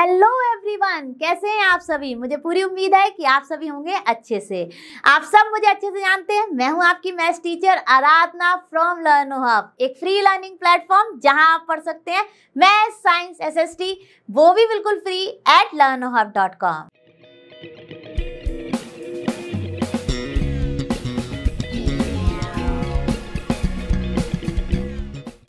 Hello everyone, कैसे हैं आप सभी। मुझे पूरी उम्मीद है कि आप सभी होंगे अच्छे से। आप सब मुझे अच्छे से जानते हैं, मैं हूं आपकी maths teacher Aradhana from लर्नो hub, एक फ्री लर्निंग प्लेटफॉर्म जहां आप पढ़ सकते हैं मैथ्स, साइंस, एसएसटी, वो भी बिल्कुल फ्री एट learnohub.com।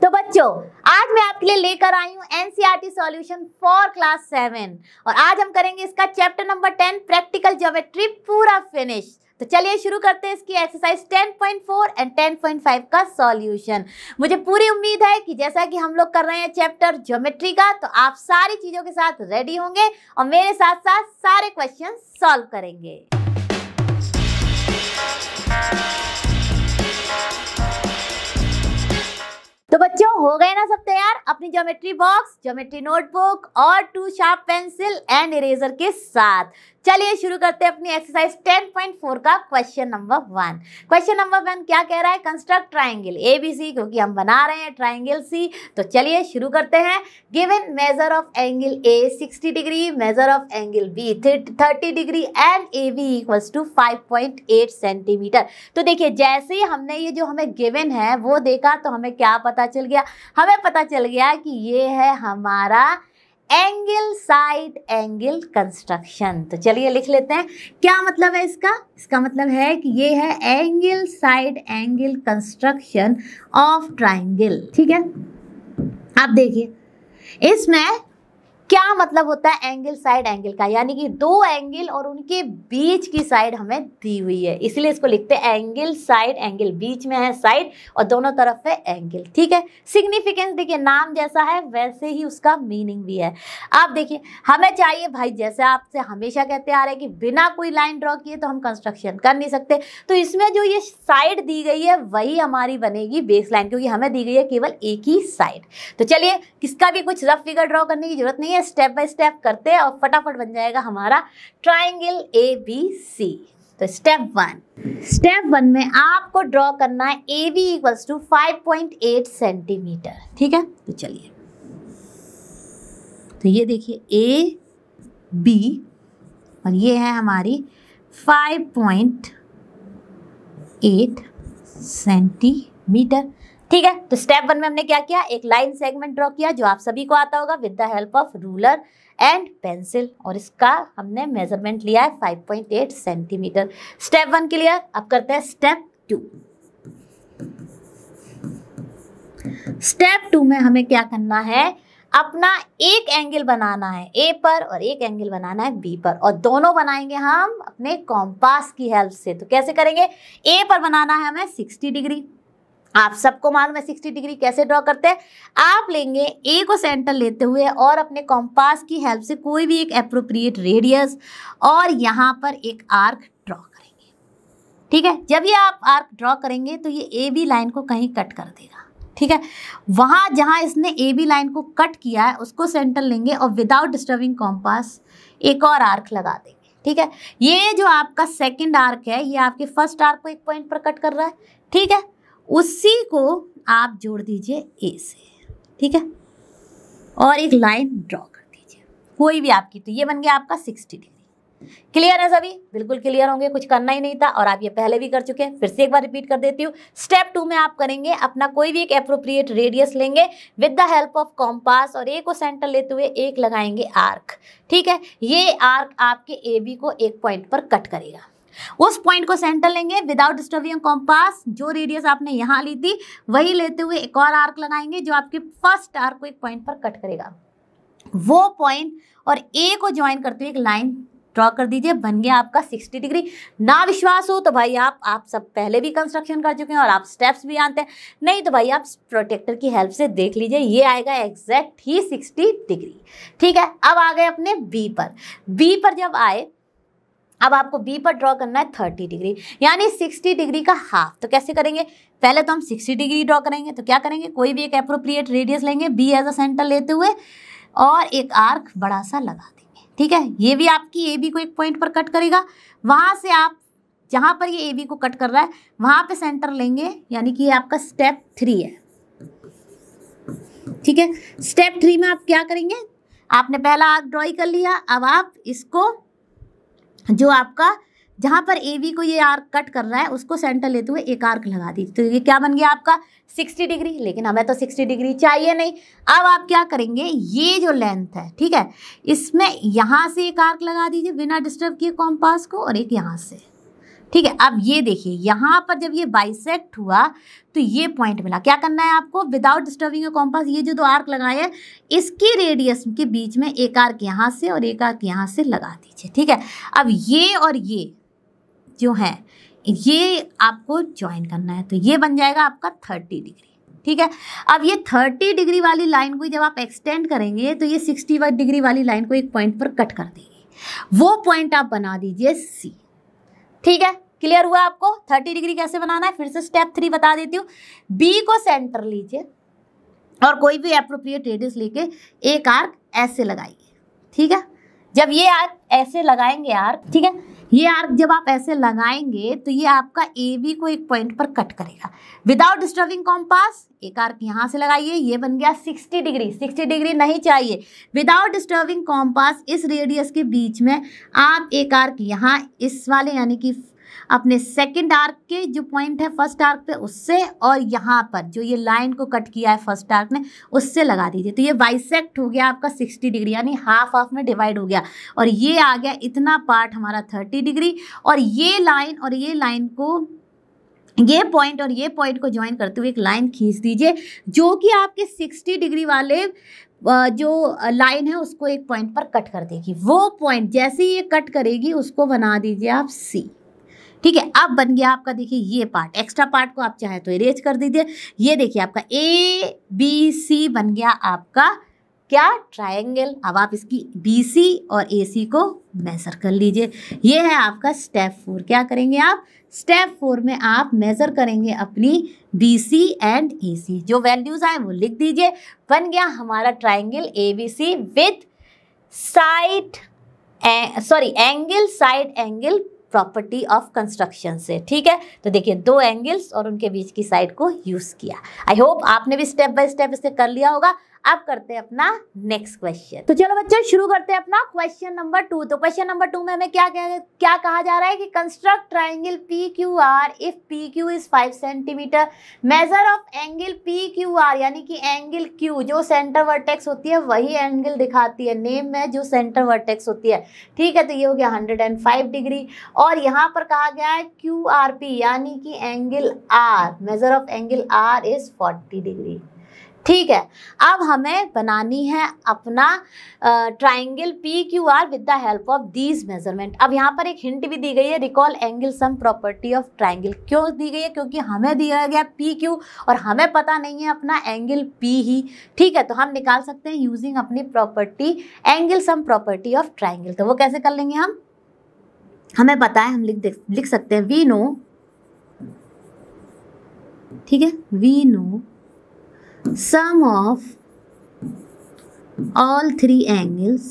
तो बच्चों, आज मैं आपके लिए लेकर आई हूँ एनसीईआरटी सॉल्यूशन फॉर क्लास 7 और आज हम करेंगे इसका चैप्टर नंबर 10 प्रैक्टिकल ज्योमेट्री पूरा फिनिश। तो चलिए शुरू करते हैं इसकी एक्सरसाइज 10.4 एंड 10.5 का सॉल्यूशन। मुझे पूरी उम्मीद है कि जैसा कि हम लोग कर रहे हैं चैप्टर ज्योमेट्री का, तो आप सारी चीजों के साथ रेडी होंगे और मेरे साथ साथ सारे क्वेश्चन सॉल्व करेंगे। तो बच्चों, हो गए ना सब तैयार अपनी ज्योमेट्री बॉक्स, ज्योमेट्री नोटबुक और 2 शार्प पेंसिल एंड इरेजर के साथ। चलिए शुरू करते हैं अपनी एक्सरसाइज 10.4 का क्वेश्चन नंबर 1। क्वेश्चन नंबर 1 क्या कह रहा है? कंस्ट्रक्ट ट्राइंगल ABC, क्योंकि हम बना रहे हैं ट्राइंगल C। तो चलिए शुरू करते हैं। Given measure of angle A 60 degree, measure of angle B 30 degree and AB equals to 5.8 centimetre. तो देखिए, जैसे ही हमने ये जो हमें गिवन है वो देखा तो हमें क्या पता चल गया? हमें पता चल गया कि ये है हमारा एंगल साइड एंगल कंस्ट्रक्शन। तो चलिए लिख लेते हैं, क्या मतलब है इसका? इसका मतलब है कि ये है angle side angle construction of triangle. ठीक है, आप देखिए इसमें क्या मतलब होता है एंगल साइड एंगल का, यानी कि दो एंगल और उनके बीच की साइड हमें दी हुई है, इसलिए इसको लिखते हैं एंगल साइड एंगल। बीच में है साइड और दोनों तरफ है एंगल। ठीक है, सिग्निफिकेंस देखिए, नाम जैसा है वैसे ही उसका मीनिंग भी है। आप देखिए, हमें चाहिए भाई, जैसे आपसे हमेशा कहते आ रहे हैं कि बिना कोई लाइन ड्रॉ किए तो हम कंस्ट्रक्शन कर नहीं सकते, तो इसमें जो ये साइड दी गई है वही हमारी बनेगी बेस लाइन, क्योंकि हमें दी गई है केवल एक ही साइड। तो चलिए, किसका भी कुछ रफ फिगर ड्रॉ करने की जरूरत नहीं है, स्टेप बाय स्टेप करते हैं और फटाफट बन जाएगा हमारा ट्राइंगल ABC। तो स्टेप 1 में आपको ड्रॉ करना है AB इक्वल्स टू 5.8 सेंटीमीटर। ठीक है, तो चलिए, तो ये देखिए AB और ये है हमारी 5.8 सेंटीमीटर। ठीक है, तो स्टेप 1 में हमने क्या किया? एक लाइन सेगमेंट ड्रॉ किया, जो आप सभी को आता होगा, with the help of ruler and pencil, और इसका हमने मेजरमेंट लिया है 5.8 सेंटीमीटर। Step 1 clear. अब करते हैं स्टेप 2। स्टेप 2 में हमें क्या करना है? अपना एक एंगल बनाना है A पर और एक एंगल बनाना है B पर, और दोनों बनाएंगे हम अपने कॉम्पास की हेल्प से। तो कैसे करेंगे? A पर बनाना है हमें 60 डिग्री। आप सबको मालूम है 60 डिग्री कैसे ड्रॉ करते हैं। आप लेंगे A को सेंटर लेते हुए और अपने कॉम्पास की हेल्प से कोई भी एक एप्रोप्रिएट रेडियस और यहाँ पर एक आर्क ड्रॉ करेंगे। ठीक है, जब ये आप आर्क ड्रॉ करेंगे तो ये AB लाइन को कहीं कट कर देगा। ठीक है, वहाँ जहाँ इसने AB लाइन को कट किया है उसको सेंटर लेंगे और विदाउट डिस्टर्बिंग कॉम्पास एक और आर्क लगा देंगे। ठीक है, ये जो आपका सेकेंड आर्क है ये आपके फर्स्ट आर्क को एक पॉइंट पर कट कर रहा है। ठीक है, उसी को आप जोड़ दीजिए A से। ठीक है, और एक लाइन ड्रॉ कर दीजिए कोई भी आपकी। तो ये बन गया आपका 60 डिग्री। क्लियर है सभी? बिल्कुल क्लियर होंगे, कुछ करना ही नहीं था और आप ये पहले भी कर चुके हैं। फिर से एक बार रिपीट कर देती हूँ। स्टेप 2 में आप करेंगे, अपना कोई भी एक एप्रोप्रिएट रेडियस लेंगे with the help of compass और A को सेंटर लेते हुए एक लगाएंगे आर्क। ठीक है, ये आर्क आपके AB को एक पॉइंट पर कट करेगा। उस पॉइंट को सेंटर लेंगे विदाउट डिस्टर्बिंग कॉम्पास, जो रेडियस आपने यहाँ ली थी वही लेते हुए एक और आर्क लगाएंगे जो आपके फर्स्ट आर्क को एक पॉइंट पर कट करेगा। वो पॉइंट और A को ज्वाइन करते हुए एक लाइन ड्रॉ कर दीजिए, बन गया आपका 60 डिग्री। ना विश्वास हो तो भाई आप सब पहले भी कंस्ट्रक्शन कर चुके हैं और आप स्टेप्स भी जानते हैं, नहीं तो भाई आप प्रोटेक्टर की हेल्प से देख लीजिए, ये आएगा एग्जैक्ट ही 60 डिग्री। ठीक है, अब आ गए अपने B पर। B पर जब आए, अब आपको B पर ड्रॉ करना है 30 डिग्री, यानी 60 डिग्री का हाफ। तो कैसे करेंगे? पहले तो हम 60 डिग्री ड्रॉ करेंगे। तो क्या करेंगे? कोई भी एक एप्रोप्रिएट रेडियस लेंगे B एज अ सेंटर लेते हुए और एक आर्क बड़ा सा लगा देंगे। ठीक है, ये भी आपकी AB को एक पॉइंट पर कट करेगा। वहाँ से आप जहाँ पर ये AB को कट कर रहा है वहाँ पे सेंटर लेंगे, यानी कि ये आपका स्टेप 3 है। ठीक है, स्टेप 3 में आप क्या करेंगे? आपने पहला आर्क ड्रॉ कर लिया। अब आप इसको जो आपका जहां पर ए बी को ये आर्क कट कर रहा है उसको सेंटर लेते हुए एक आर्क लगा दीजिए। तो ये क्या बन गया आपका 60 डिग्री। लेकिन हमें तो 60 डिग्री चाहिए नहीं। अब आप क्या करेंगे, ये जो लेंथ है, ठीक है, इसमें यहाँ से एक आर्क लगा दीजिए बिना डिस्टर्ब किए कॉम्पास को, और एक यहाँ से, ठीक है। अब ये देखिए यहाँ पर जब ये बाइसेक्ट हुआ तो ये पॉइंट मिला। क्या करना है आपको, विदाउट डिस्टर्बिंग कॉम्पास ये जो दो आर्क लगाए हैं इसकी रेडियस के बीच में एक आर्क यहाँ से और एक आर्क यहाँ से लगा दीजिए, ठीक है। अब ये और ये जो है ये आपको ज्वाइन करना है, तो ये बन जाएगा आपका 30 डिग्री, ठीक है। अब ये 30 डिग्री वाली लाइन को जब आप एक्सटेंड करेंगे तो ये 60 डिग्री वाली लाइन को एक पॉइंट पर कट कर देगी। वो पॉइंट आप बना दीजिए सी, ठीक है। क्लियर हुआ आपको 30 डिग्री कैसे बनाना है? फिर से स्टेप 3 बता देती हूँ। बी को सेंटर लीजिए और कोई भी एप्रोप्रिएट रेडियस लेके एक आर्क ऐसे लगाइए, ठीक है। जब ये आर्क ऐसे लगाएंगे आर्क, ठीक है, ये आर्क जब आप ऐसे लगाएंगे तो ये आपका ए बी को एक पॉइंट पर कट करेगा विदाउट डिस्टर्बिंग कॉम्पास। एक आर्क यहाँ से लगाइए, ये बन गया 60 डिग्री। 60 डिग्री नहीं चाहिए। विदाउट डिस्टर्बिंग कॉम्पास इस रेडियस के बीच में आप एक आर्क यहाँ इस वाले यानी कि अपने सेकंड आर्क के जो पॉइंट है फर्स्ट आर्क पे उससे, और यहाँ पर जो ये लाइन को कट किया है फर्स्ट आर्क ने उससे लगा दीजिए। तो ये बाइसेक्ट हो गया आपका 60 डिग्री, यानी हाफ हाफ में डिवाइड हो गया, और ये आ गया इतना पार्ट हमारा 30 डिग्री। और ये लाइन और ये लाइन को, ये पॉइंट और ये पॉइंट को ज्वाइन करते हुए एक लाइन खींच दीजिए जो कि आपके 60 डिग्री वाले जो लाइन है उसको एक पॉइंट पर कट कर देगी। वो पॉइंट जैसे ही ये कट करेगी उसको बना दीजिए आप सी, ठीक है। अब बन गया आपका, देखिए ये पार्ट, एक्स्ट्रा पार्ट को आप चाहे तो इरेज कर दीजिए। ये देखिए आपका ए बी सी बन गया आपका क्या, ट्रायंगल। अब आप इसकी बी सी और ए सी को मेजर कर लीजिए। ये है आपका स्टेप 4। क्या करेंगे आप, स्टेप 4 में आप मेजर करेंगे अपनी बी सी एंड ए सी। जो वैल्यूज आए वो लिख दीजिए। बन गया हमारा triangle A B C with side angle side angle property of construction से, ठीक है। तो देखिए दो एंगल्स और उनके बीच की साइड को यूज किया। आई होप आपने भी स्टेप बाय स्टेप इसे कर लिया होगा। अब करते हैं अपना नेक्स्ट क्वेश्चन। तो चलो बच्चों शुरू करते हैं अपना क्वेश्चन नंबर 2। तो क्वेश्चन नंबर 2 में हमें क्या कहा जा रहा है कि construct triangle P Q are if P Q is 5 centimetre. Major of angle P Q are, यानी कि एंगल क्यू जो सेंटर वर्टेक्स होती है वही एंगल दिखाती है नेम में जो सेंटर वर्टेक्स होती है, ठीक है। तो ये हो गया 105 डिग्री। और यहाँ पर कहा गया है क्यू आर पी यानी कि angle R, measure of angle R is 40 degree, ठीक है। अब हमें बनानी है अपना triangle P Q R with the help of these measurement. अब यहाँ पर एक हिंट भी दी गई है, recall angle sum property of triangle. क्यों दी गई है? क्योंकि हमें दिया गया पी क्यू और हमें पता नहीं है अपना एंगल पी ही, ठीक है। तो हम निकाल सकते हैं यूजिंग अपनी property angle sum property of triangle. तो वो कैसे कर लेंगे हम, हमें पता है, हम लिख सकते हैं वी नो, ठीक है, we know sum of all three angles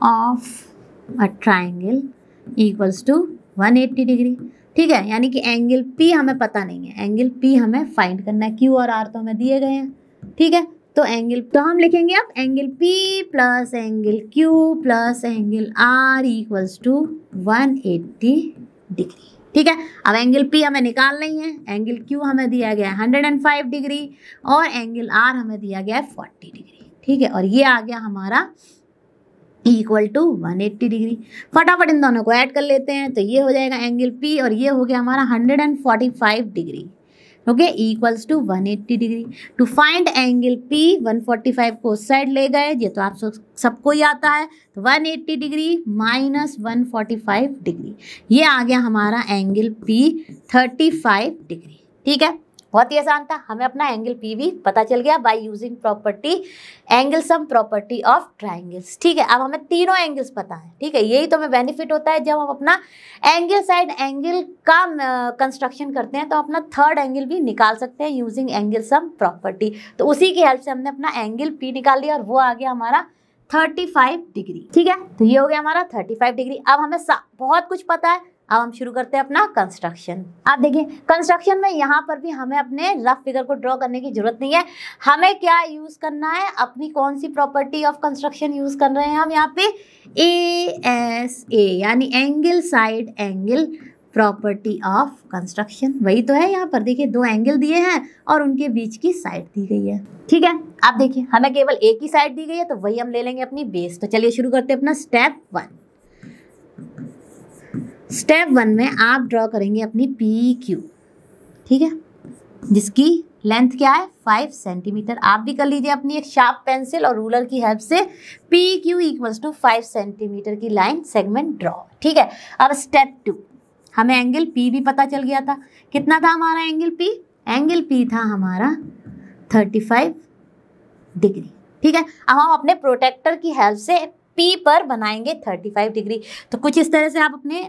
of a triangle equals to 180 degree, ठीक है। यानी कि एंगल P हमें पता नहीं है, एंगल P हमें फाइंड करना है। Q और R तो हमें दिए गए हैं, ठीक है। तो एंगल, तो हम लिखेंगे अब angle P plus angle Q plus angle R equals to 180 degree, ठीक है। अब एंगल P हमें निकालना ही है। एंगल Q हमें दिया गया है 105 डिग्री और एंगल R हमें दिया गया है 40 डिग्री, ठीक है। और ये आ गया हमारा इक्वल टू 180 डिग्री। फटाफट इन दोनों को ऐड कर लेते हैं। तो ये हो जाएगा एंगल P और ये हो गया हमारा 145 degree, okay, equals to 180 degree. To find angle P 145 को उस साइड ले गए, ये तो आप सबको ही आता है। तो 180 डिग्री माइनस 145 डिग्री, ये आ गया हमारा एंगल P 35 डिग्री, ठीक है। बहुत ही आसान था, हमें अपना एंगल P भी पता चल गया by using property angle sum property of triangles, ठीक है। अब हमें तीनों एंगल्स पता है, ठीक है। यही तो हमें बेनिफिट होता है जब हम अपना एंगल साइड एंगल का कंस्ट्रक्शन करते हैं, तो अपना थर्ड एंगल भी निकाल सकते हैं यूजिंग एंगल सम प्रॉपर्टी। तो उसी की हेल्प से हमने अपना एंगल P निकाल लिया और वो आ गया हमारा 35 डिग्री, ठीक है। तो ये हो गया हमारा 35 डिग्री। अब हमें बहुत कुछ पता है, अब हम शुरू करते हैं अपना कंस्ट्रक्शन। आप देखिए कंस्ट्रक्शन में यहाँ पर भी हमें अपने रफ फिगर को ड्रॉ करने की जरूरत नहीं है। हमें क्या यूज करना है, अपनी कौन सी प्रॉपर्टी ऑफ कंस्ट्रक्शन यूज कर रहे हैं हम यहाँ पे, ASA यानी angle side angle property of construction. वही तो है यहाँ पर, देखिए दो एंगल दिए हैं और उनके बीच की साइड दी गई है। ठीक है, आप देखिए हमें केवल एक ही साइड दी गई है तो वही हम ले लेंगे अपनी बेस। तो चलिए शुरू करते हैं अपना स्टेप 1। स्टेप 1 में आप ड्रॉ करेंगे अपनी PQ, ठीक है, जिसकी लेंथ क्या है 5 सेंटीमीटर। आप भी कर लीजिए अपनी एक शार्प पेंसिल और रूलर की हेल्प से PQ इक्वल्स टू 5 सेंटीमीटर की लाइन सेगमेंट ड्रॉ। ठीक है, अब स्टेप 2, हमें एंगल P भी पता चल गया था। कितना था हमारा एंगल P? एंगल P था हमारा 35 डिग्री। ठीक है, अब हम अपने प्रोटेक्टर की हेल्प से P पर बनाएंगे 35 डिग्री। तो कुछ इस तरह से आप अपने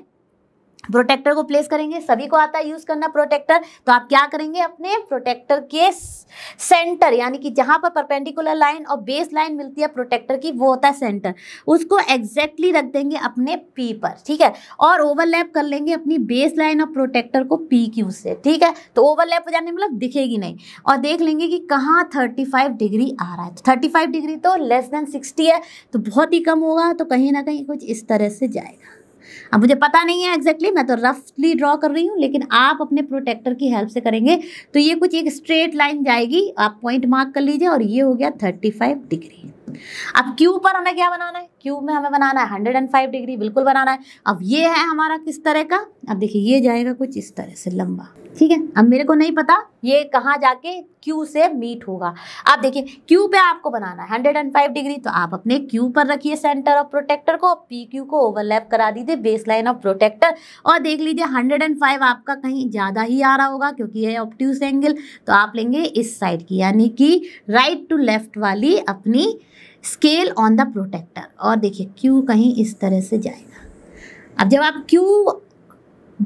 प्रोटेक्टर को प्लेस करेंगे। सभी को आता है यूज करना प्रोटेक्टर। तो आप क्या करेंगे, अपने प्रोटेक्टर के सेंटर यानी कि जहां पर परपेंडिकुलर लाइन और बेस लाइन मिलती है प्रोटेक्टर की, वो होता है सेंटर, उसको एग्जैक्टली रख देंगे अपने P पर। ठीक है, और ओवरलैप कर लेंगे अपनी बेस लाइन और प्रोटेक्टर को PQ से। ठीक है, तो ओवरलैप हो जाने मतलब दिखेगी नहीं, और देख लेंगे कि कहाँ 35 डिग्री आ रहा है। तो 35 डिग्री तो लेस देन 60 है, तो बहुत ही कम होगा, तो कहीं ना कहीं कुछ इस तरह से जाएगा। अब मुझे पता नहीं है एग्जैक्टली, मैं तो रफली ड्रॉ कर रही हूँ, लेकिन आप अपने प्रोटेक्टर की हेल्प से करेंगे तो ये कुछ एक स्ट्रेट लाइन जाएगी। आप पॉइंट मार्क कर लीजिए, और ये हो गया 35 डिग्री। अब Q पर हमें क्या बनाना है, Q में हमें बनाना है 105 डिग्री, बिल्कुल बनाना है। अब ये है हमारा किस तरह का, अब देखिए ये जाएगा कुछ इस तरह से लंबा। ठीक है, अब मेरे को नहीं पता ये कहाँ जाके Q से मीट होगा। आप देखिए Q पे आपको बनाना है 105 डिग्री, तो आप अपने Q पर रखिए सेंटर ऑफ प्रोटेक्टर को, PQ को ओवरलैप करा दीजिए बेस लाइन ऑफ प्रोटेक्टर, और देख लीजिए 105 आपका कहीं ज़्यादा ही आ रहा होगा क्योंकि ये ऑब्ट्यूस एंगल। तो आप लेंगे इस साइड की, यानी कि राइट टू लेफ्ट वाली अपनी स्केल ऑन द प्रोटेक्टर, और देखिए Q कहीं इस तरह से जाएगा। अब जब आप Q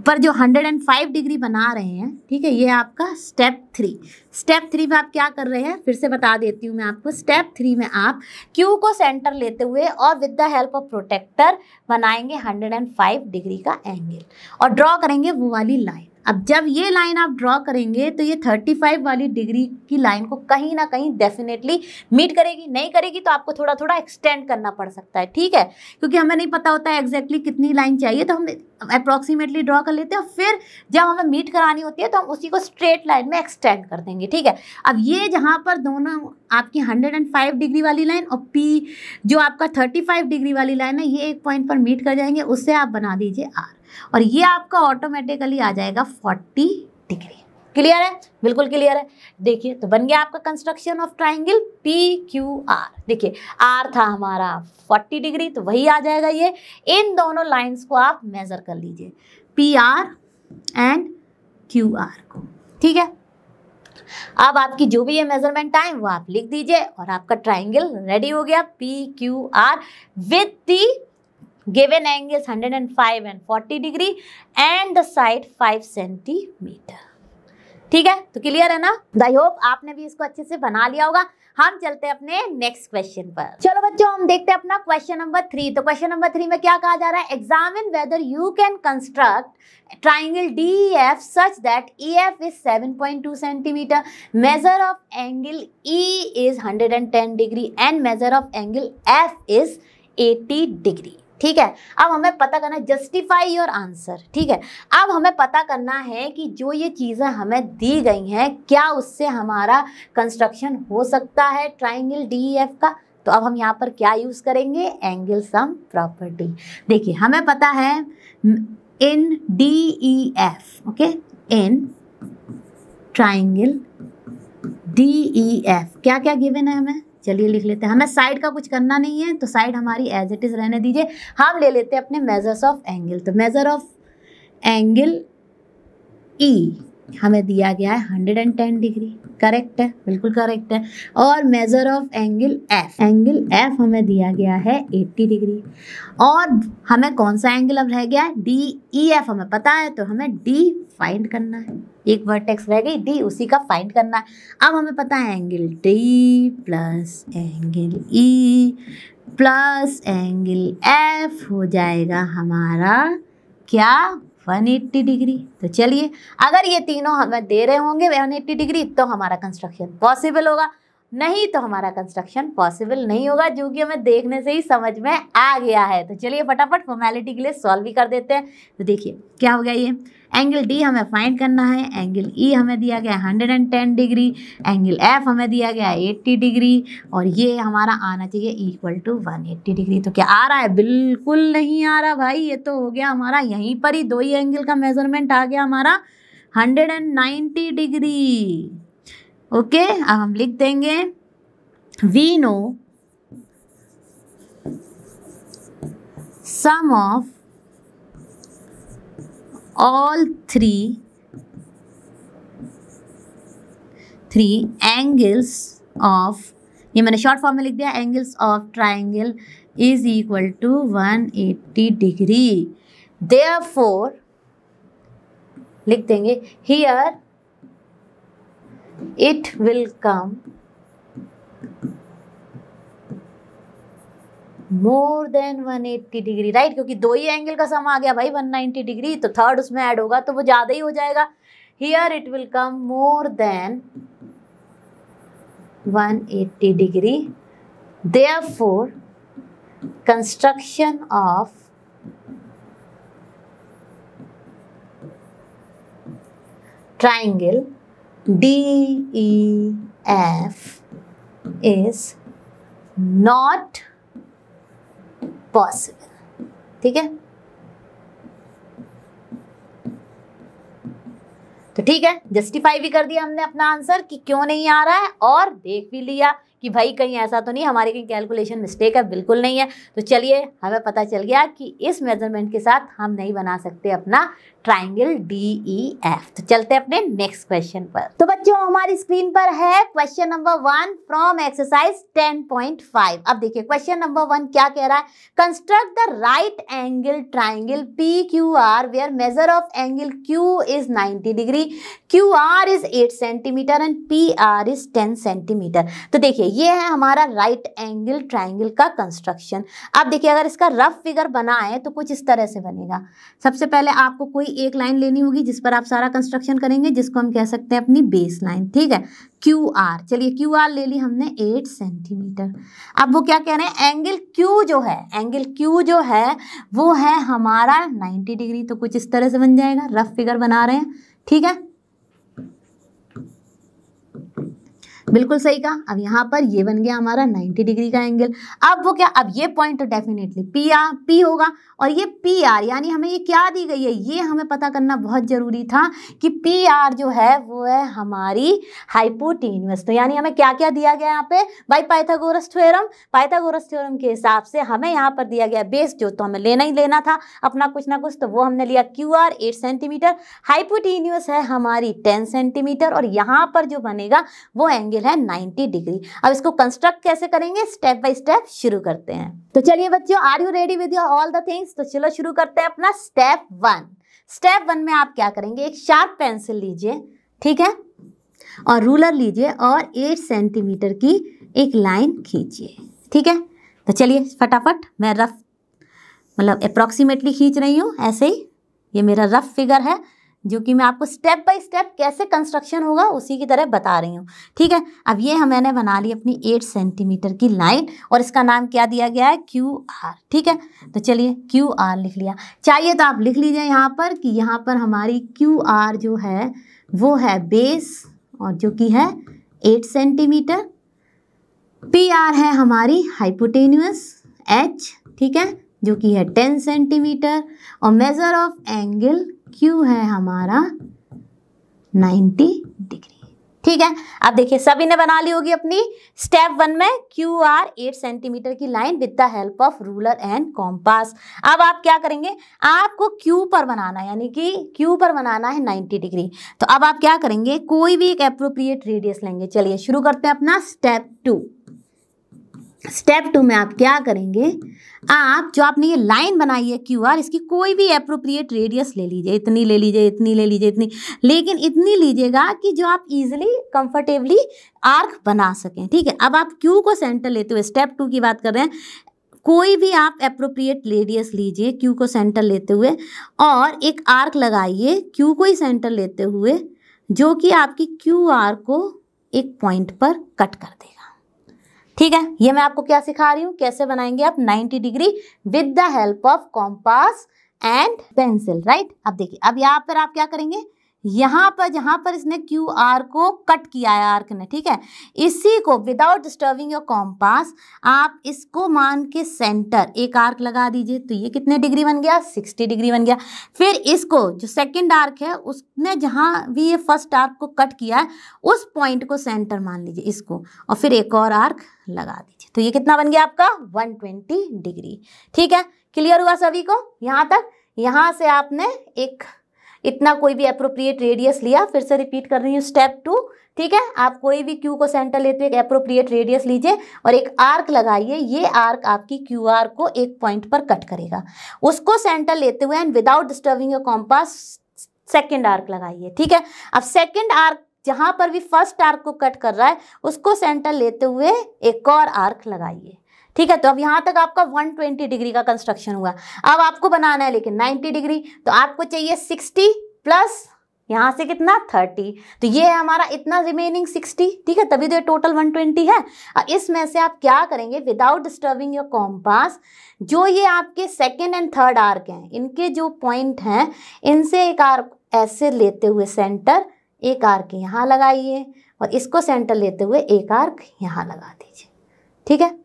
पर जो 105 डिग्री बना रहे हैं, ठीक है, ये आपका स्टेप 3। स्टेप 3 में आप क्या कर रहे हैं, फिर से बता देती हूँ मैं आपको। स्टेप 3 में आप Q को सेंटर लेते हुए और with the help of protractor बनाएंगे 105 डिग्री का एंगल और ड्रॉ करेंगे वो वाली लाइन। अब जब ये लाइन आप ड्रॉ करेंगे तो ये 35 वाली डिग्री की लाइन को कहीं ना कहीं डेफिनेटली मीट करेगी। नहीं करेगी तो आपको थोड़ा थोड़ा एक्सटेंड करना पड़ सकता है। ठीक है, क्योंकि हमें नहीं पता होता है एग्जैक्टली कितनी लाइन चाहिए, तो हम अप्रॉक्सीमेटली ड्रॉ कर लेते हैं, और फिर जब हमें मीट करानी होती है तो हम उसी को स्ट्रेट लाइन में एक्सटेंड कर देंगे। ठीक है, अब ये जहाँ पर दोनों आपकी 105 डिग्री वाली लाइन और P जो आपका 35 डिग्री वाली लाइन है, ये एक पॉइंट पर मीट कर जाएंगे, उससे आप बना दीजिए R, और ये आपका ऑटोमेटिकली आ जाएगा 40 डिग्री। क्लियर है, बिल्कुल क्लियर है। देखिए तो बन गया आपका कंस्ट्रक्शन ऑफ ट्राइंगल PQR। देखिए R था हमारा 40 डिग्री, तो वही आ जाएगा ये। इन दोनों लाइंस को आप मेजर कर लीजिए, PR एंड QR को। ठीक है, अब आपकी जो भी ये मेजरमेंट आए वो आप लिख दीजिए, और आपका ट्राइंगल रेडी हो गया PQR with the given angles 105 and 40 degree and the side 5 centimetre. ठीक है, तो क्लियर है ना। आई होप आपने भी इसको अच्छे से बना लिया होगा। हम चलते हैं अपने नेक्स्ट क्वेश्चन पर। चलो बच्चों, हम देखते हैं अपना क्वेश्चन नंबर 3। तो क्वेश्चन नंबर 3 में क्या कहा जा रहा है, examine whether you can construct triangle DEF such that EF is 7.2 centimeter, measure of angle E is 110 degree and measure of angle F is 80 degree। ठीक है, अब हमें पता करना है जस्टिफाई योर आंसर। ठीक है, अब हमें पता करना है कि जो ये चीज़ें हमें दी गई हैं क्या उससे हमारा कंस्ट्रक्शन हो सकता है ट्राइंगल DEF का। तो अब हम यहाँ पर क्या यूज़ करेंगे, एंगल सम प्रॉपर्टी। देखिए हमें पता है इन DEF, okay, in triangle DEF क्या क्या गिवन है हमें, चलिए लिख लेते हैं। हमें साइड का कुछ करना नहीं है, तो साइड हमारी एज इट इज रहने दीजिए। हम ले लेते हैं अपने मेजर्स ऑफ एंगल। तो मेजर ऑफ एंगल E हमें दिया गया है 110 डिग्री, करेक्ट है, बिल्कुल करेक्ट है। और मेजर ऑफ एंगल F हमें दिया गया है 80 डिग्री। और हमें कौन सा एंगल अब रह गया है, DEF हमें पता है, तो हमें D फाइंड करना है। एक वर्टेक्स रह गई D, उसी का फाइंड करना है। अब हमें पता है angle D plus angle E plus angle F हो जाएगा हमारा क्या 180 डिग्री। तो चलिए, अगर ये तीनों हमें दे रहे होंगे 180 डिग्री तो हमारा कंस्ट्रक्शन पॉसिबल होगा, नहीं तो हमारा कंस्ट्रक्शन पॉसिबल नहीं होगा, जो कि हमें देखने से ही समझ में आ गया है। तो चलिए फटाफट फॉर्मेलिटी के लिए सॉल्व भी कर देते हैं। तो देखिए क्या हो गया, ये एंगल डी हमें फाइंड करना है, एंगल ई हमें दिया गया 110 डिग्री, एंगल एफ हमें दिया गया 80 डिग्री, और ये हमारा आना चाहिए इक्वल टू 180 डिग्री। तो क्या आ रहा है? बिल्कुल नहीं आ रहा भाई, ये तो हो गया हमारा यहीं पर ही दो ही एंगल का मेजरमेंट आ गया हमारा 190 डिग्री। ओके, अब हम लिख देंगे we know sum of all three angles of, ये मैंने शॉर्ट फॉर्म में लिख दिया, angles of triangle is equal to 180 degree. Therefore लिख देंगे here it will come more than 180 degree, right, क्योंकि दो ही एंगल का सम आ गया भाई 190 डिग्री, तो थर्ड उसमें ऐड होगा तो वो ज्यादा ही हो जाएगा। Here it will come more than 180 degree, therefore construction of triangle DEF is not possible. ठीक है, तो ठीक है, जस्टिफाई भी कर दिया हमने अपना आंसर कि क्यों नहीं आ रहा है, और देख भी लिया कि भाई कहीं ऐसा तो नहीं हमारी कहीं कैलकुलेशन मिस्टेक है, बिल्कुल नहीं है। तो चलिए हमें पता चल गया कि इस मेजरमेंट के साथ हम नहीं बना सकते अपना ट्राइंगल DEF। तो चलते हैं अपने नेक्स्ट क्वेश्चन पर। तो बच्चों हमारी स्क्रीन पर है क्वेश्चन नंबर 1 फ्रॉम एक्सरसाइज 10.5। अब देखिए क्वेश्चन नंबर 1 क्या कह रहा है, construct the right angle triangle PQR where measure of angle Q is 90 degree, QR is 8 centimetre and PR is 10 centimetre. तो देखिए ये है हमारा राइट एंगल ट्राइंगल का कंस्ट्रक्शन। अब देखिए अगर इसका रफ फिगर बना है तो कुछ इस तरह से बनेगा। सबसे पहले आपको कोई एक लाइन लेनी होगी जिस पर आप सारा कंस्ट्रक्शन करेंगे, जिसको हम कह सकते हैं अपनी बेस लाइन। ठीक है, QR, चलिए QR ले ली हमने 8 सेंटीमीटर। अब वो क्या कह रहे हैं, एंगल Q जो है, एंगल Q जो है वो है हमारा 90 डिग्री। तो कुछ इस तरह से बन जाएगा, रफ फिगर बना रहे हैं। ठीक है, बिल्कुल सही कहा। अब यहाँ पर ये बन गया हमारा 90 डिग्री का एंगल। अब वो क्या, अब ये पॉइंट तो डेफिनेटली P होगा, और ये PR यानी हमें ये क्या दी गई है, ये हमें पता करना बहुत जरूरी था कि PR जो है वो है हमारी हाइपोटेन्यूस। तो यानी हमें क्या क्या दिया गया यहाँ पे बाय पाइथागोरस थ्योरम के हिसाब से हमें यहाँ पर दिया गया बेस जो, तो हमें लेना ही लेना था अपना कुछ ना कुछ, तो वो हमने लिया QR 8 सेंटीमीटर, हाइपोटेन्यूस है हमारी 10 सेंटीमीटर, और यहाँ पर जो बनेगा वो एंगल है 90 डिग्री। अब इसको कंस्ट्रक्ट कैसे करेंगे, स्टेप बाय स्टेप शुरू करते हैं। तो चलिए बच्चों, are you ready with your all the things? तो चलो शुरू करते हैं अपना स्टेप 1। स्टेप 1 में आप क्या करेंगे, एक शार्प पेंसिल लीजिए, ठीक है, और रूलर लीजिए और 8 सेंटीमीटर की एक लाइन खींचिए। ठीक है, तो चलिए फटाफट, मैं रफ मतलब अप्रॉक्सीमेटली खींच रही हूँ ऐसे ही, ये मेरा रफ फिगर है जो कि मैं आपको स्टेप बाय स्टेप कैसे कंस्ट्रक्शन होगा उसी की तरह बता रही हूँ। ठीक है, अब ये मैंने बना ली अपनी 8 सेंटीमीटर की लाइन, और इसका नाम क्या दिया गया है, QR। ठीक है, तो चलिए QR लिख लिया। चाहिए तो आप लिख लीजिए यहाँ पर कि यहाँ पर हमारी QR जो है वो है बेस, और जो कि है 8 सेंटीमीटर, PR है हमारी हाइपोटेन्यूस H, ठीक है, जो कि है 10 सेंटीमीटर, और मेजर ऑफ एंगल Q है हमारा 90 डिग्री। ठीक है, अब देखिए सभी ने बना ली होगी अपनी स्टेप 1 में QR 8 सेंटीमीटर की line with the help of ruler and compass. अब आप क्या करेंगे, आपको Q पर बनाना है, यानी कि Q पर बनाना है 90 डिग्री। तो अब आप क्या करेंगे, कोई भी एक एप्रोप्रिएट रेडियस लेंगे। चलिए शुरू करते हैं अपना स्टेप 2। स्टेप 2 में आप क्या करेंगे, आप जो आपने ये लाइन बनाई है QR, इसकी कोई भी एप्रोप्रिएट रेडियस ले लीजिए, इतनी ले लीजिए, इतनी ले लीजिए, इतनी, लेकिन इतनी लीजिएगा कि जो आप इजीली कंफर्टेबली आर्क बना सकें। ठीक है, अब आप Q को सेंटर लेते हुए, स्टेप 2 की बात कर रहे हैं, कोई भी आप एप्रोप्रिएट रेडियस लीजिए क्यू को सेंटर लेते हुए और एक आर्क लगाइए क्यू को ही सेंटर लेते हुए, जो कि आपकी क्यू आर को एक पॉइंट पर कट कर देगा। ठीक है, ये मैं आपको क्या सिखा रही हूँ, कैसे बनाएंगे आप 90 degree with the help of compass and pencil, right. अब देखिए, अब यहाँ पर आप क्या करेंगे, यहाँ पर जहाँ पर इसने क्यू आर को कट किया है आर्क ने, ठीक है, इसी को विदाउट डिस्टर्बिंग योर कॉम्पास आप इसको मान के सेंटर एक आर्क लगा दीजिए। तो ये कितने डिग्री बन गया, 60 डिग्री बन गया। फिर इसको जो सेकंड आर्क है उसने जहाँ भी ये फर्स्ट आर्क को कट किया है उस पॉइंट को सेंटर मान लीजिए इसको, और फिर एक और आर्क लगा दीजिए। तो ये कितना बन गया आपका 120 डिग्री। ठीक है, क्लियर हुआ सभी को यहाँ तक। यहाँ से आपने एक इतना कोई भी एप्रोप्रिएट रेडियस लिया, फिर से रिपीट कर रही हूँ स्टेप 2। ठीक है, आप कोई भी क्यू को सेंटर लेते हुए एक एप्रोप्रिएट रेडियस लीजिए और एक आर्क लगाइए। ये आर्क आपकी क्यू आर को एक पॉइंट पर कट करेगा, उसको सेंटर लेते हुए and without disturbing your compass second arc लगाइए। ठीक है, अब सेकेंड आर्क जहाँ पर भी फर्स्ट आर्क को कट कर रहा है उसको सेंटर लेते हुए एक और आर्क लगाइए। ठीक है, तो अब यहाँ तक आपका 120 डिग्री का कंस्ट्रक्शन हुआ। अब आपको बनाना है लेकिन 90 डिग्री, तो आपको चाहिए 60 प्लस यहाँ से कितना 30, तो ये है हमारा इतना रिमेनिंग 60। ठीक है, तभी तो ये टोटल 120 है। और इसमें से आप क्या करेंगे, विदाउट डिस्टर्बिंग योर कॉम्पास, जो ये आपके सेकेंड एंड थर्ड आर्क हैं इनके जो पॉइंट हैं इनसे एक आर्क ऐसे लेते हुए सेंटर, एक आर्क यहाँ लगाइए और इसको सेंटर लेते हुए एक आर्क यहाँ लगा दीजिए। ठीक है,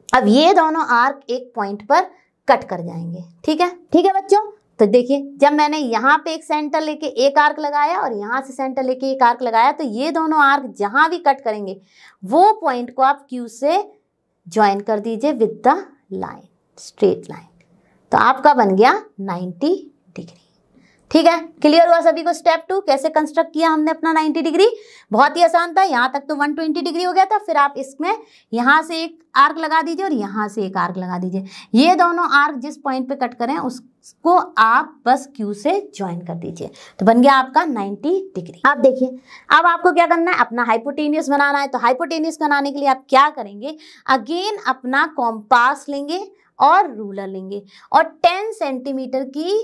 अब ये दोनों आर्क एक पॉइंट पर कट कर जाएंगे। ठीक है बच्चों, तो देखिए जब मैंने यहाँ पे एक सेंटर लेके एक आर्क लगाया और यहाँ से सेंटर लेके एक आर्क लगाया, तो ये दोनों आर्क जहाँ भी कट करेंगे वो पॉइंट को आप क्यू से ज्वाइन कर दीजिए with the line, straight line. तो आपका बन गया 90 डिग्री। ठीक है, क्लियर हुआ सभी को स्टेप 2 कैसे कंस्ट्रक्ट किया हमने अपना 90 डिग्री। बहुत ही आसान था, यहाँ तक तो 120 डिग्री हो गया था। फिर आप इसमें यहाँ से एक आर्क लगा दीजिए और यहाँ से एक आर्क लगा दीजिए। ये दोनों आर्क जिस पॉइंट पे कट करें उसको आप बस क्यू से ज्वाइन कर दीजिए, तो बन गया आपका 90 डिग्री। अब देखिए, अब आपको क्या करना है, अपना हाइपोटेन्यूस बनाना है। तो हाइपोटेन्यूस बनाने के लिए आप क्या करेंगे, अगेन अपना कॉम्पास लेंगे और रूलर लेंगे और 10 सेंटीमीटर की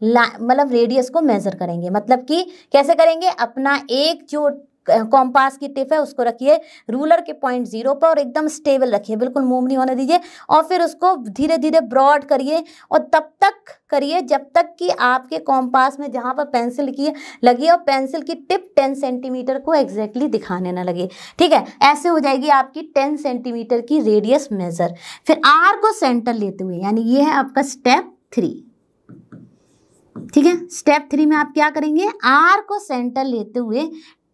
मतलब रेडियस को मेजर करेंगे। मतलब कि कैसे करेंगे, अपना एक जो कॉम्पास की टिप है उसको रखिए रूलर के पॉइंट 0 पर और एकदम स्टेबल रखिए, बिल्कुल मूव नहीं होने दीजिए। और फिर उसको धीरे धीरे ब्रॉड करिए और तब तक करिए जब तक कि आपके कॉम्पास में जहाँ पर पेंसिल की लगी है और पेंसिल की टिप 10 सेंटीमीटर को एग्जैक्टली दिखाने ना लगे। ठीक है, ऐसे हो जाएगी आपकी 10 सेंटीमीटर की रेडियस मेजर। फिर आर को सेंटर लेते हुए, यानी ये है आपका स्टेप 3। ठीक है, स्टेप 3 में आप क्या करेंगे, आर को सेंटर लेते हुए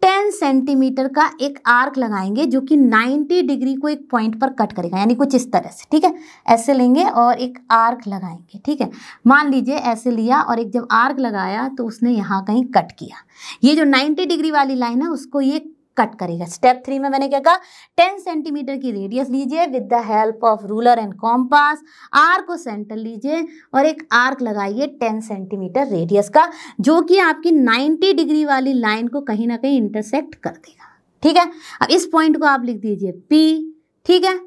10 सेंटीमीटर का एक आर्क लगाएंगे जो कि 90 डिग्री को एक पॉइंट पर कट करेगा, यानी कुछ इस तरह से। ठीक है, ऐसे लेंगे और एक आर्क लगाएंगे। ठीक है, मान लीजिए ऐसे लिया और एक जब आर्क लगाया तो उसने यहाँ कहीं कट किया, ये जो 90 डिग्री वाली लाइन है उसको ये कट करेगा। स्टेप 3 में मैंने क्या कहा, 10 सेंटीमीटर की रेडियस लीजिए with the help of ruler and compass, R को सेंटर लीजिए और एक आर्क लगाइए 10 सेंटीमीटर रेडियस का, जो कि आपकी 90 डिग्री वाली लाइन को कहीं ना कहीं इंटरसेक्ट कर देगा। ठीक है, अब इस पॉइंट को आप लिख दीजिए P। ठीक है,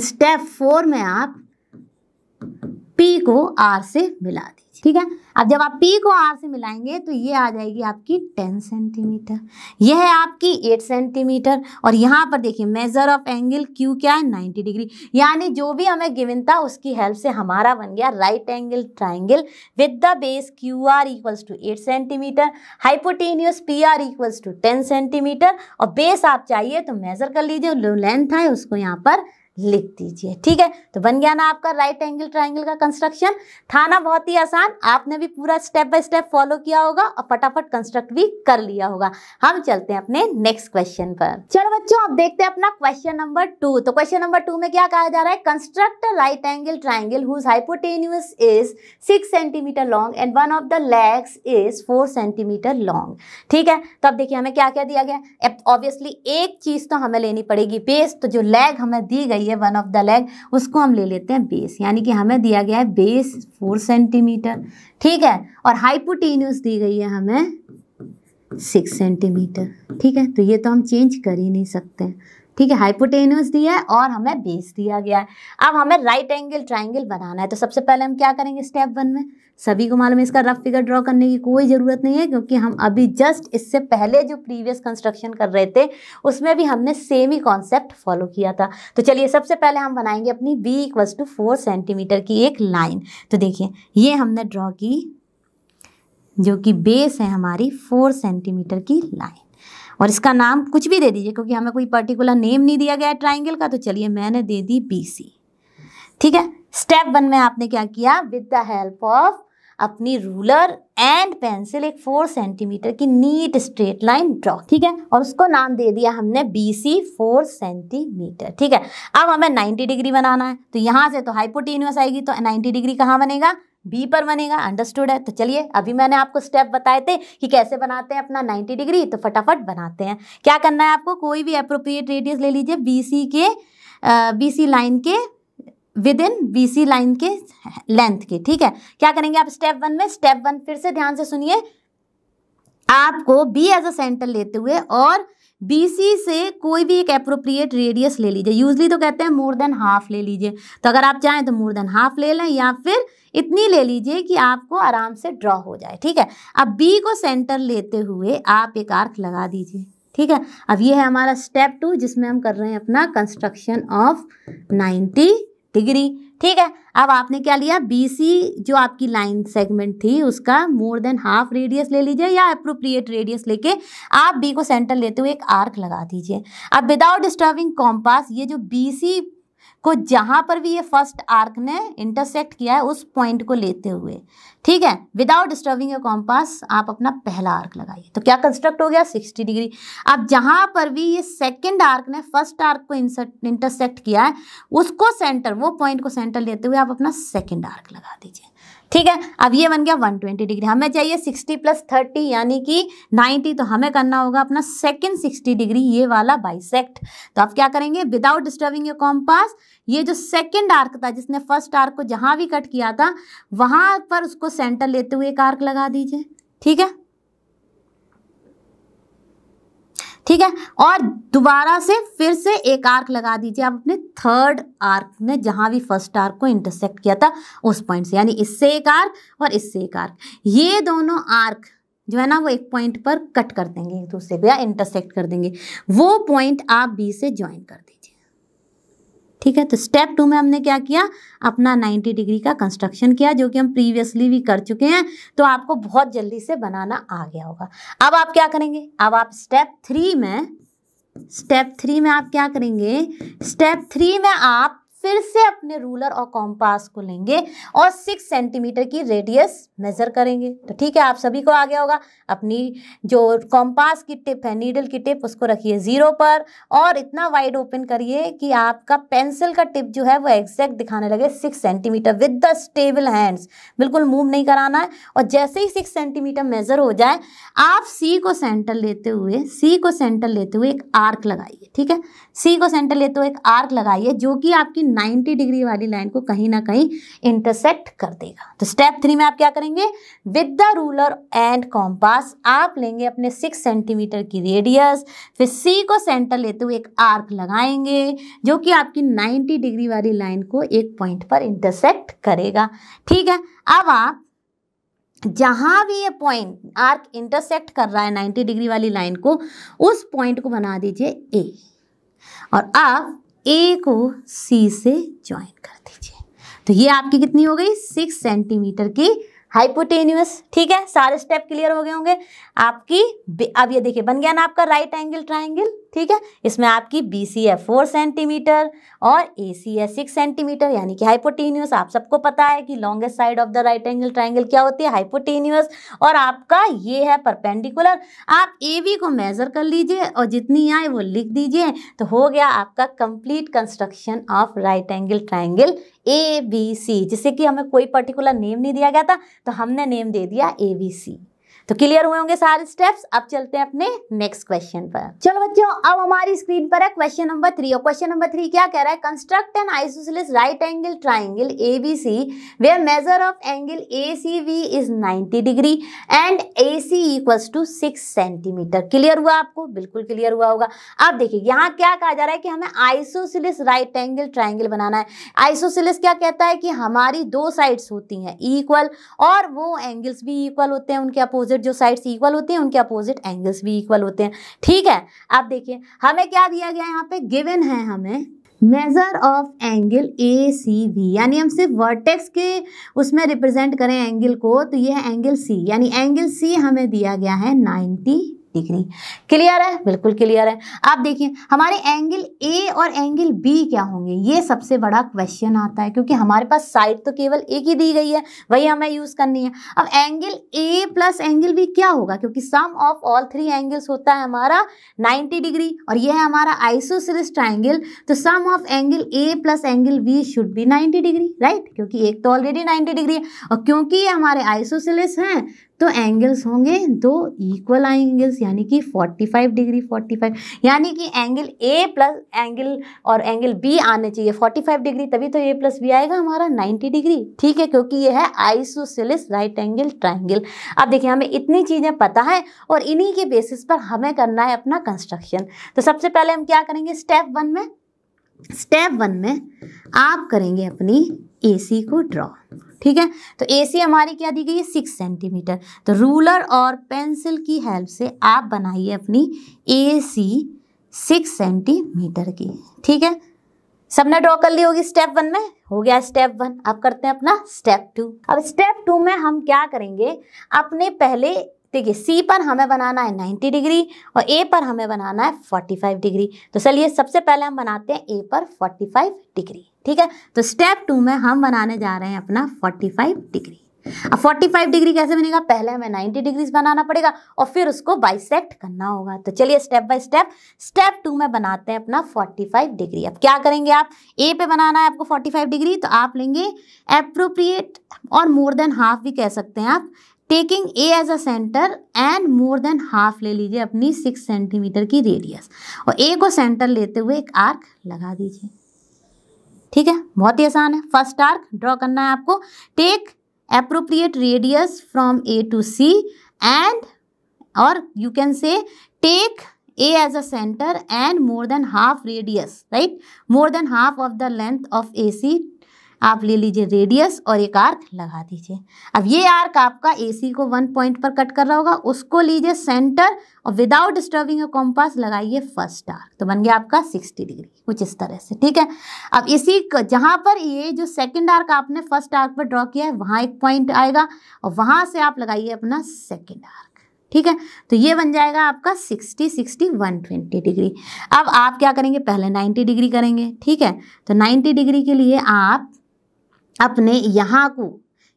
स्टेप 4 में आप P को R से मिला दीजिए। ठीक है, अब जब आप P को R से मिलाएंगे तो ये आ जाएगी आपकी 10 सेंटीमीटर, यह है आपकी 8 सेंटीमीटर। और यहाँ पर देखिए मेजर ऑफ एंगल Q क्या है, 90 डिग्री। यानी जो भी हमें गिवन था उसकी हेल्प से हमारा बन गया right angle triangle with the base QR equals to 8 centimetre, hypotenuse PR equals to 10 centimetre. और बेस आप चाहिए तो मेजर कर लीजिए, जो लेंथ है उसको यहाँ पर लिख दीजिए। ठीक है, तो बन गया ना आपका राइट एंगल ट्राइंगल का कंस्ट्रक्शन। था ना बहुत ही आसान, आपने भी पूरा स्टेप बाय स्टेप फॉलो किया होगा और फटाफट कंस्ट्रक्ट भी कर लिया होगा। हम चलते हैं अपने नेक्स्ट क्वेश्चन पर। चलो बच्चों, अब देखते हैं अपना क्वेश्चन नंबर 2। तो क्वेश्चन नंबर 2 में क्या कहा जा रहा है, construct a right angle triangle whose hypotenuse is 6 centimetre long and one of the legs is 4 centimetre long. ठीक है, तो अब देखिए हमें क्या क्या दिया गया। ऑब्वियसली एक चीज तो हमें लेनी पड़ेगी बेस, तो जो लेग हमें दी गई है वन ऑफ द लेग उसको हम ले लेते हैं बेस, यानी कि हमें दिया गया है बेस 4 सेंटीमीटर। ठीक है, और हाइपोटेन्यूस दी गई है हमें 6 सेंटीमीटर। ठीक है, तो ये तो हम चेंज कर ही नहीं सकते, ठीक है, हाइपोटेन्यूज दिया है और हमें बेस दिया गया है। अब हमें राइट एंगल ट्राइंगल बनाना है, तो सबसे पहले हम क्या करेंगे स्टेप 1 में, सभी को मालूम है इसका रफ फिगर ड्रॉ करने की कोई ज़रूरत नहीं है, क्योंकि हम अभी जस्ट इससे पहले जो प्रीवियस कंस्ट्रक्शन कर रहे थे उसमें भी हमने सेम ही कॉन्सेप्ट फॉलो किया था। तो चलिए सबसे पहले हम बनाएंगे अपनी b = 4 सेंटीमीटर की एक लाइन। तो देखिए ये हमने ड्रॉ की, जो कि बेस है हमारी 4 सेंटीमीटर की लाइन, और इसका नाम कुछ भी दे दीजिए क्योंकि हमें कोई पर्टिकुलर नेम नहीं दिया गया है ट्राइंगल का। तो चलिए मैंने दे दी BC। ठीक है, स्टेप 1 में आपने क्या किया, विद द हेल्प ऑफ अपनी रूलर एंड पेंसिल एक 4 सेंटीमीटर की नीट स्ट्रेट लाइन ड्रॉ। ठीक है, और उसको नाम दे दिया हमने BC 4 सेंटीमीटर। ठीक है, अब हमें 90 डिग्री बनाना है, तो यहाँ से तो हाइपोटेन्यूस आएगी, तो 90 डिग्री कहाँ बनेगा, B पर बनेगा। अंडरस्टूड है। तो चलिए अभी मैंने आपको स्टेप बताए थे कि कैसे बनाते हैं अपना 90 डिग्री, तो फटाफट बनाते हैं। क्या करना है आपको, कोई भी अप्रोप्रिएट रेडियस ले लीजिए BC लाइन के विद इन BC लाइन के लेंथ के। ठीक है, क्या करेंगे आप स्टेप 1 में, स्टेप 1 फिर से ध्यान से सुनिए, आपको B एज अ सेंटर लेते हुए और BC से कोई भी एक अप्रोप्रिएट रेडियस ले लीजिए। यूजली तो कहते हैं मोर देन हाफ ले लीजिए, तो अगर आप चाहें तो मोर देन हाफ ले लें या फिर इतनी ले लीजिए कि आपको आराम से ड्रॉ हो जाए। ठीक है, अब B को सेंटर लेते हुए आप एक आर्क लगा दीजिए। ठीक है, अब ये है हमारा स्टेप 2 जिसमें हम कर रहे हैं अपना कंस्ट्रक्शन ऑफ 90 डिग्री। ठीक है, अब आपने क्या लिया, BC जो आपकी लाइन सेगमेंट थी उसका मोर देन हाफ रेडियस ले लीजिए या अप्रोप्रिएट रेडियस लेके आप B को सेंटर लेते हुए एक आर्क लगा दीजिए। अब विदाउट डिस्टर्बिंग कॉम्पास, ये जो BC को जहां पर भी ये फर्स्ट आर्क ने इंटरसेक्ट किया है उस पॉइंट को लेते हुए, ठीक है, विदाउट डिस्टर्बिंग योर कॉम्पास आप अपना पहला आर्क लगाइए। तो क्या कंस्ट्रक्ट हो गया, 60 डिग्री। अब जहां पर भी ये सेकंड आर्क ने फर्स्ट आर्क को इंटरसेक्ट किया है उसको सेंटर, वो पॉइंट को सेंटर लेते हुए आप अपना सेकंड आर्क लगा दीजिए। ठीक है, अब ये बन गया 120 डिग्री। हमें चाहिए 60 + 30 यानी कि 90, तो हमें करना होगा अपना सेकंड 60 डिग्री ये वाला बाइसेक्ट। तो आप क्या करेंगे, विदाउट डिस्टर्बिंग योर कॉम्पास, ये जो सेकंड आर्क था जिसने फर्स्ट आर्क को जहां भी कट किया था वहां पर उसको सेंटर लेते हुए एक आर्क लगा दीजिए। ठीक है, ठीक है, और दोबारा से फिर से एक आर्क लगा दीजिए आप अपने थर्ड आर्क ने जहां भी फर्स्ट आर्क को इंटरसेक्ट किया था उस पॉइंट से, यानी इससे एक आर्क और इससे एक आर्क। ये दोनों आर्क जो है ना वो एक पॉइंट पर कट कर देंगे एक दूसरे को या इंटरसेक्ट कर देंगे, वो पॉइंट आप B से ज्वाइन कर दीजिए। ठीक है, तो स्टेप 2 में हमने क्या किया, अपना 90 डिग्री का कंस्ट्रक्शन किया, जो कि हम प्रीवियसली भी कर चुके हैं, तो आपको बहुत जल्दी से बनाना आ गया होगा। अब आप क्या करेंगे, अब आप स्टेप 3 में आप क्या करेंगे, स्टेप 3 में आप फिर से अपने रूलर और कॉम्पास को लेंगे और 6 सेंटीमीटर की रेडियस मेजर करेंगे। तो ठीक है, आप सभी को आ गया होगा। अपनी जो कॉम्पास की टिप है, नीडल की टिप, उसको रखिए 0 पर और इतना वाइड ओपन करिए कि आपका पेंसिल का टिप जो है वो एग्जैक्ट दिखाने लगे 6 centimetre with the stable hands, बिल्कुल मूव नहीं कराना है। और जैसे ही 6 सेंटीमीटर मेजर हो जाए आप C को सेंटर लेते हुए एक आर्क लगाइए। ठीक है, C को सेंटर लेते हुए एक आर्क लगाइए जो कि आपकी 90 डिग्री वाली लाइन को कहीं ना कहीं इंटरसेक्ट कर देगा। तो स्टेप 3 में आप क्या करेंगे, with the ruler and compass आप लेंगे अपने 6 सेंटीमीटर की रेडियस, फिर C को सेंटर लेते हुए एक आर्क लगाएंगे जो कि आपकी 90 डिग्री वाली लाइन को एक पॉइंट पर इंटरसेक्ट करेगा। ठीक है, अब आप जहां भी ये पॉइंट आर्क इंटरसेक्ट कर रहा है 90 डिग्री वाली लाइन को, उस पॉइंट को बना दीजिए A, और आप A को C से ज्वाइन कर दीजिए। तो ये आपकी कितनी हो गई, 6 सेंटीमीटर की हाइपोटेन्यूस। ठीक है, सारे स्टेप क्लियर हो गए होंगे आपकी। अब ये देखिए बन गया ना आपका राइट एंगल ट्राइंगल। ठीक है, इसमें आपकी BC है 4 सेंटीमीटर और AC है 6 सेंटीमीटर, यानी कि हाइपोटेन्यूस। आप सबको पता है कि longest side of the right angle triangle क्या होती है, हाइपोटेन्यूस, और आपका ये है परपेंडिकुलर। आप AB को मेजर कर लीजिए और जितनी आए वो लिख दीजिए, तो हो गया आपका complete construction of right angle triangle ABC, जिससे कि हमें कोई पर्टिकुलर नेम नहीं दिया गया था तो हमने नेम दे दिया ABC। तो क्लियर हुए होंगे सारे स्टेप्स। अब चलते हैं अपने नेक्स्ट क्वेश्चन पर। चलो बच्चों, अब हमारी स्क्रीन पर है क्वेश्चन नंबर 3 और क्वेश्चन नंबर 3 क्या कह रहा है, construct an isosceles right angle triangle ABC where measure of angle ACB is 90 degree and AC equals to 6 centimetre. Clear हुआ आपको? बिल्कुल क्लियर हुआ होगा। अब देखिए यहाँ क्या कहा जा रहा है कि हमें आइसोसेलेस राइट एंगल ट्राइंगल बनाना है। आइसोसेलेस क्या कहता है कि हमारी दो साइड्स होती हैं इक्वल और वो एंगल्स भी इक्वल होते हैं, उनके अपोजिट जो साइड्स इक्वल होती हैं उनके अपोजिट एंगल्स भी इक्वल होते हैं। ठीक है, अब देखिए हमें क्या दिया गया है, यहाँ पे गिवन है हमें मेजर ऑफ एंगल ACB, यानी हम सिर्फ वर्टेक्स के उसमें रिप्रेजेंट करें एंगल को, तो ये है एंगल C, यानी एंगल C हमें दिया गया है 90 डिग्री। क्लियर है? बिल्कुल क्लियर है। आप देखिए हमारे एंगल A और एंगल B क्या होंगे, ये सबसे बड़ा क्वेश्चन आता है, क्योंकि हमारे पास साइड तो केवल एक ही दी गई है, वही हमें यूज करनी है। अब angle A plus angle B क्या होगा, क्योंकि सम ऑफ ऑल 3 एंगल्स होता है हमारा 90 डिग्री और ये है हमारा आइसोसेलेस ट्राइंगल, तो sum of angle A plus angle B should be 90 degree, right, क्योंकि एक तो ऑलरेडी 90 डिग्री है और क्योंकि ये हमारे आइसोसेलेस हैं तो एंगल्स होंगे दो इक्वल एंगल्स, यानी कि 45 डिग्री 45, यानी कि एंगल A प्लस एंगल और एंगल B आने चाहिए 45 डिग्री, तभी तो A प्लस B आएगा हमारा 90 डिग्री। ठीक है, क्योंकि ये है आइसोसेलेस राइट एंगल ट्राइंगल। अब देखिए हमें इतनी चीज़ें पता है और इन्हीं के बेसिस पर हमें करना है अपना कंस्ट्रक्शन। तो सबसे पहले हम क्या करेंगे, स्टेप वन में आप करेंगे अपनी AC को ड्रॉ। ठीक है, तो AC हमारी क्या दी गई है 6 सेंटीमीटर, तो रूलर और पेंसिल की हेल्प से आप बनाइए अपनी AC 6 सेंटीमीटर की। ठीक है, सबने ड्रॉ कर ली होगी स्टेप 1 में, हो गया स्टेप 1। अब करते हैं अपना स्टेप 2। अब स्टेप 2 में हम क्या करेंगे, अपने पहले देखिए C पर हमें बनाना है 90 डिग्री और A पर हमें बनाना है 45 डिग्री। तो चलिए सबसे पहले हम बनाते हैं A पर 45 डिग्री। ठीक है, तो स्टेप 2 में हम बनाने जा रहे हैं अपना 45 डिग्री। अब 45 डिग्री कैसे बनेगा, पहले हमें 90 डिग्रीज बनाना पड़ेगा और फिर उसको बाइसेक्ट करना होगा। तो चलिए स्टेप बाय स्टेप 2 में बनाते हैं अपना 45 डिग्री। अब क्या करेंगे, आप A पे बनाना है आपको 45 डिग्री, तो आप लेंगे एप्रोप्रिएट और मोर देन हाफ भी कह सकते हैं आप, taking A as a centre and more than half ले लीजिए अपनी 6 सेंटीमीटर की रेडियस और A को सेंटर लेते हुए एक आर्क लगा दीजिए। ठीक है, बहुत ही आसान है। फर्स्ट आर्क ड्रॉ करना है आपको, take appropriate radius from A to C and और you can say take A as a centre and more than half radius, right, more than half of the length of AC आप ले लीजिए radius और एक arc लगा दीजिए। अब ये आर्क आपका AC को 1 पॉइंट पर कट कर रहा होगा, उसको लीजिए सेंटर और विदाउट डिस्टर्बिंग अ कॉम्पास लगाइए फर्स्ट आर्क, तो बन गया आपका 60 डिग्री कुछ इस तरह से। ठीक है, अब इसी जहाँ पर ये जो सेकंड आर्क आपने फर्स्ट आर्क पर ड्रॉ किया है वहाँ एक पॉइंट आएगा और वहाँ से आप लगाइए अपना सेकेंड आर्क। ठीक है, तो ये बन जाएगा आपका 60 60 120 डिग्री। अब आप क्या करेंगे, पहले 90 डिग्री करेंगे। ठीक है, तो 90 डिग्री के लिए आप अपने यहाँ को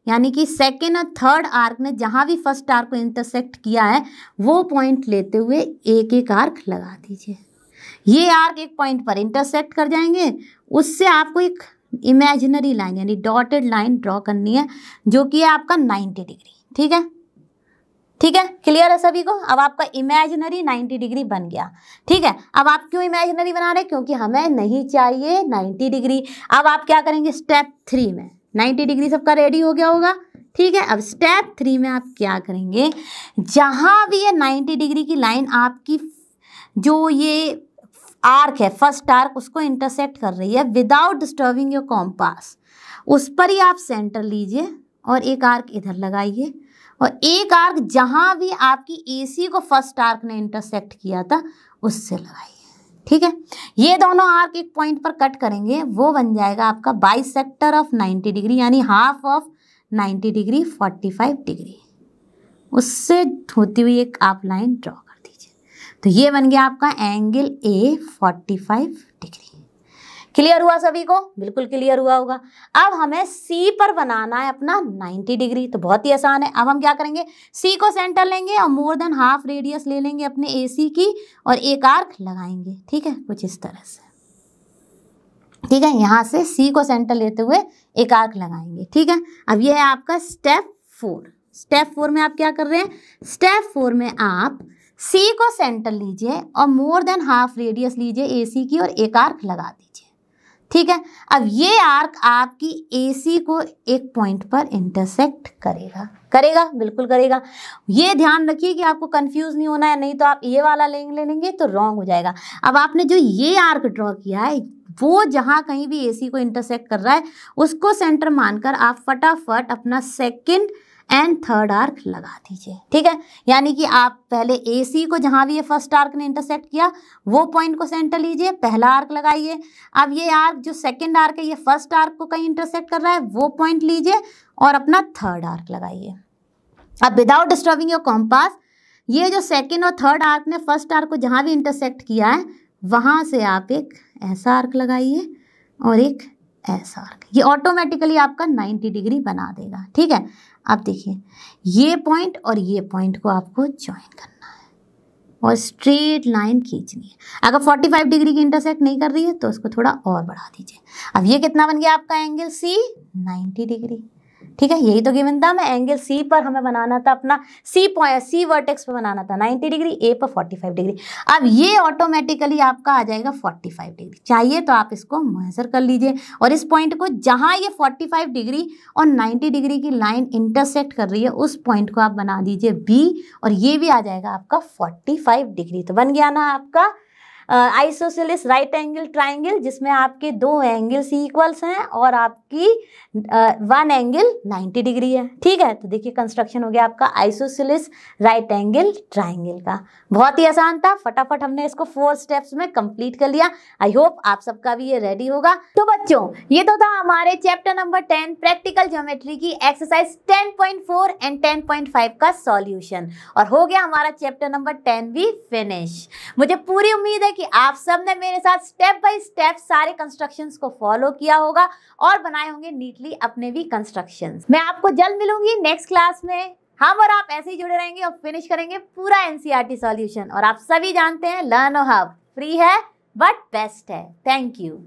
यानी कि सेकेंड और थर्ड आर्क ने जहाँ भी फर्स्ट आर्क को इंटरसेक्ट किया है वो पॉइंट लेते हुए एक एक आर्क लगा दीजिए। ये आर्क एक पॉइंट पर इंटरसेक्ट कर जाएंगे, उससे आपको एक इमेजिनरी लाइन यानी डॉटेड लाइन ड्रॉ करनी है जो कि है आपका 90 डिग्री। ठीक है, ठीक है, क्लियर है सभी को। अब आपका इमेजिनरी 90 डिग्री बन गया। ठीक है, अब आप क्यों इमेजिनरी बना रहे हैं, क्योंकि हमें नहीं चाहिए 90 डिग्री। अब आप क्या करेंगे, स्टेप 3 में 90 डिग्री सबका रेडी हो गया होगा। ठीक है, अब स्टेप 3 में आप क्या करेंगे, जहाँ भी ये 90 डिग्री की लाइन आपकी जो ये आर्क है फर्स्ट आर्क उसको इंटरसेक्ट कर रही है विदाउट डिस्टर्बिंग योर कॉम्पास, उस पर ही आप सेंटर लीजिए और एक आर्क इधर लगाइए और एक आर्क जहाँ भी आपकी AC को फर्स्ट आर्क ने इंटरसेक्ट किया था उससे लगाइए। ठीक है, ये दोनों आर्क एक पॉइंट पर कट करेंगे, वो बन जाएगा आपका बाइसेक्टर ऑफ 90 डिग्री यानी हाफ ऑफ 90 डिग्री 45 डिग्री, उससे होती हुई एक आप लाइन ड्रॉ कर दीजिए। तो ये बन गया आपका एंगल A 45 डिग्री। क्लियर हुआ सभी को, बिल्कुल क्लियर हुआ होगा। अब हमें C पर बनाना है अपना 90 डिग्री, तो बहुत ही आसान है। अब हम क्या करेंगे, C को सेंटर लेंगे और मोर देन हाफ रेडियस ले लेंगे अपने AC की और एक आर्क लगाएंगे। ठीक है, कुछ इस तरह से। ठीक है, यहाँ से C को सेंटर लेते हुए एक आर्क लगाएंगे। ठीक है, अब ये है आपका स्टेप 4। स्टेप 4 में आप क्या कर रहे हैं, स्टेप 4 में आप सी को सेंटर लीजिए और मोर देन हाफ रेडियस लीजिए AC की और एक आर्क लगा दीजिए। ठीक है, अब ये आर्क आपकी AC को एक पॉइंट पर इंटरसेक्ट करेगा, करेगा, बिल्कुल करेगा। ये ध्यान रखिए कि आपको कंफ्यूज नहीं होना है, नहीं तो आप ये वाला ले लेंगे तो रॉन्ग हो जाएगा। अब आपने जो ये आर्क ड्रॉ किया है वो जहाँ कहीं भी AC को इंटरसेक्ट कर रहा है उसको सेंटर मानकर आप फटाफट अपना सेकंड एंड थर्ड आर्क लगा दीजिए। ठीक है, यानी कि आप पहले AC को जहाँ भी ये फर्स्ट आर्क ने इंटरसेक्ट किया वो पॉइंट को सेंटर लीजिए, पहला आर्क लगाइए। अब ये आर्क जो सेकंड आर्क है ये फर्स्ट आर्क को कहीं इंटरसेक्ट कर रहा है, वो पॉइंट लीजिए और अपना थर्ड आर्क लगाइए। अब विदाउट डिस्टर्बिंग योर कॉम्पास, ये जो सेकंड और थर्ड आर्क ने फर्स्ट आर्क को जहाँ भी इंटरसेक्ट किया है वहाँ से आप एक ऐसा आर्क लगाइए और एक ऐसा आर्क, ये ऑटोमेटिकली आपका 90 डिग्री बना देगा। ठीक है, अब देखिए ये पॉइंट और ये पॉइंट को आपको ज्वाइन करना है और स्ट्रेट लाइन खींचनी है। अगर 45 डिग्री की इंटरसेक्ट नहीं कर रही है तो उसको थोड़ा और बढ़ा दीजिए। अब ये कितना बन गया आपका एंगल C, 90 डिग्री। ठीक है, यही तो गिवन था, मैं एंगल C पर हमें बनाना था अपना C वर्टेक्स पर बनाना था 90 डिग्री, A पर 45 डिग्री। अब ये ऑटोमेटिकली आपका आ जाएगा 45 डिग्री। चाहिए तो आप इसको मेजर कर लीजिए और इस पॉइंट को जहाँ ये 45 डिग्री और 90 डिग्री की लाइन इंटरसेक्ट कर रही है उस पॉइंट को आप बना दीजिए B और ये भी आ जाएगा आपका 45 डिग्री। तो बन गया ना आपका आइसोसेलेस राइट एंगल ट्राइंगल, जिसमें आपके दो एंगल्स इक्वल्स हैं और आपकी वन एंगल 90 डिग्री है। ठीक है, तो देखिए कंस्ट्रक्शन हो गया आपका आइसोसेलेस राइट एंगल ट्राइंगल का। बहुत ही आसान था, फटाफट हमने इसको 4 स्टेप्स में कंप्लीट कर लिया। आई होप आप सबका भी ये रेडी होगा। तो बच्चों ये तो था हमारे चैप्टर नंबर 10 प्रैक्टिकल ज्योमेट्री की एक्सरसाइज 10.4 एंड 10.5 का सॉल्यूशन, और हो गया हमारा चैप्टर नंबर 10 भी फिनिश। मुझे पूरी उम्मीद है कि आप सब ने मेरे साथ स्टेप बाय स्टेप सारे कंस्ट्रक्शंस को फॉलो किया होगा और बनाए होंगे नीटली अपने भी कंस्ट्रक्शंस। मैं आपको जल्द मिलूंगी नेक्स्ट क्लास में। हम और आप ऐसे ही जुड़े रहेंगे और फिनिश करेंगे पूरा NCERT सॉल्यूशन। और आप सभी जानते हैं लर्न हब फ्री है बट बेस्ट है। Thank you.